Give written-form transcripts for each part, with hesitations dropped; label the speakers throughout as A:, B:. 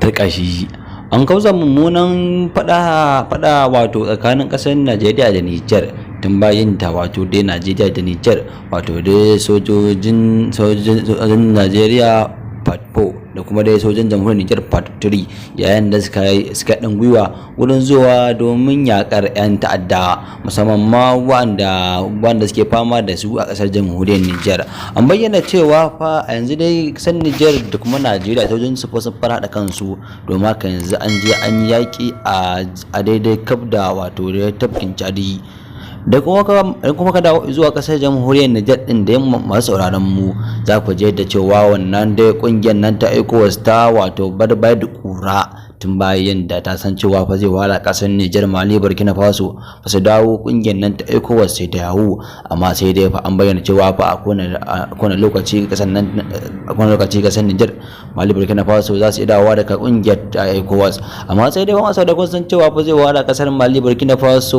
A: tarkashi. An kausa mummunan fada wato tsakanin kasar Najeriya da Nijar tun bayan ta wato dai Najeriya da Nijar wato dai sojojin Najeriya part 4 da kuma dai sojin jamhuriyar Nijar part 3 yayin da suka ɗan gwiwa wurin zuwa domin yakar 'yan ta'adda musamman ma wanda suke fama da su a ƙasar jamhuriyar Nijar. An bayyana cewa fa a yanzu dai ƙasar Nijar da kuma Najeriya sojin su sun fara haɗa kansu domin haka yanzu an je an yi yaƙi a daidai kaf da wato da tafkin Chadi. Da kuma ka dawo zuwa kasar jamhuriyar Nijar din da masu sauraron mu za ku je da cewa wannan dai kungiyar nan ta ECOWAS ta wato barbai da kura tun bayan da ta san cewa fa zai wala kasar Nijar, Mali, Burkina Faso ba su dawo kungiyar nan ta ECOWAS sai ta yawo, amma sai dai fa an bayyana cewa fa a kowane lokaci kasar Nijar, Mali, Burkina Faso za su dawowa daga kungiyar ta ECOWAS, amma sai dai wani da kun san cewa fa zai wala kasar Mali, Burkina Faso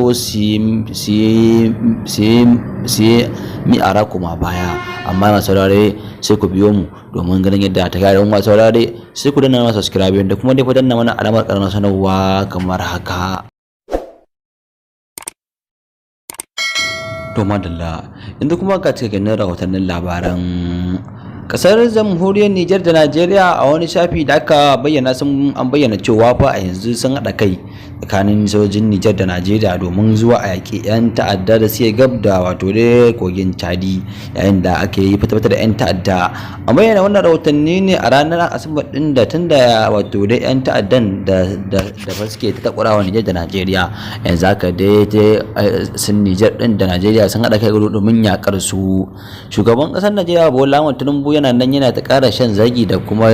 A: mi ara kuma baya. Amma masu saurare sai ku biyo mu domin ganin yadda ta kare masu saurare, sai ku danna masa subscribe da kuma dai ku danna mana alamar karamar sanarwa kamar haka. To madalla, yanzu kuma ga cikakken rahotannin labaran. Kasar jamhuriyar Nijar da Najeriya a wani shafi da aka bayyana an bayyana cewa fa a yanzu sun haɗa kai tsakanin sojin Nijar da Najeriya domin zuwa a yaƙi 'yan ta'adda da suke gab da wato da kogin Chadi, yayin da ake yi fata da 'yan ta'adda. An bayyana wannan rahotanni ne a ranar Asabar din da tunda wato da 'yan ta'addan da fa suke ta takurawa Nijar da Najeriya, yanzu haka dai sun Nijar din da Najeriya sun haɗa kai domin yaƙar su. Shugaban ƙasar Najeriya Bola Ahmed Tinubu yana nan yana ta ƙara shan zagi da kuma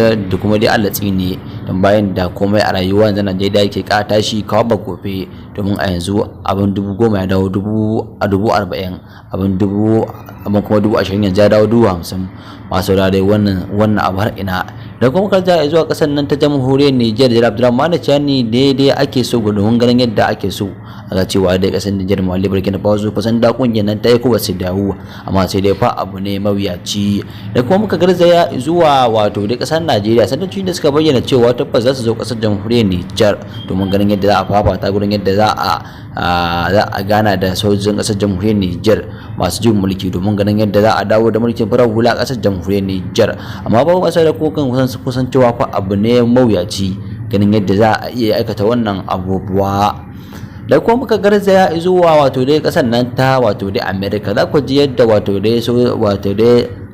A: dai Allah tsine don bayan da komai a rayuwa yanzu Najeriya yake ƙara tashi kawo ba gobe, domin a yanzu abin 10,000 ya dawo 40,000, abin kuma 20,000 yanzu ya dawo 50,000. masu rare wannan abu har ina. Da kuma kalja zuwa ƙasar nan ta jamhuriyar Nijar da Abdulrahman Chani daidai ake so domin ganin yadda ake so a ga cewa dai ƙasar Nijar, Mali, Burkina Faso kusan da kungiyar nan ta yi kuma su dawo, amma sai dai fa abu ne mawuyaci. Da kuma muka garzaya zuwa wato dai ƙasar Najeriya, sanatoci da suka bayyana cewa tabbas za su zo ƙasar jamhuriyar Nijar domin ganin yadda za a fafata gurin yadda za a gana da sojojin ƙasar jamhuriyar Nijar masu jin mulki domin ganin yadda za a dawo da mulkin farar hula a ƙasar jamhuriyar Nijar. Amma ba wasa da kokan kusan cewa fa abu ne mawuyaci ganin yadda za a iya aikata wannan abubuwa. Da kuma muka garzaya zuwa wato dai ƙasar nan ta wato dai America, za ku ji yadda wato dai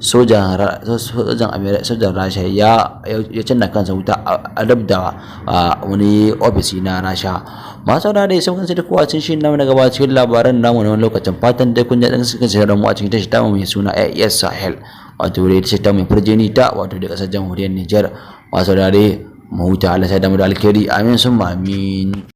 A: sojan Rasha ya cinna kansa wuta a dab da wani ofisi na Rasha. Masu saurare sun kansa da kowa cin shi na gaba cikin labaran namu na wani lokacin, fatan dai kun ji dan suka sayar da mu a cikin tashi tamu mai suna AES Sahel, wato dai tashi tamu mai furjeni ta wato da ƙasar jamhuriyar Nijar. Masu saurare mu huta, Allah sai da mu da alkhairi, amin summa amin.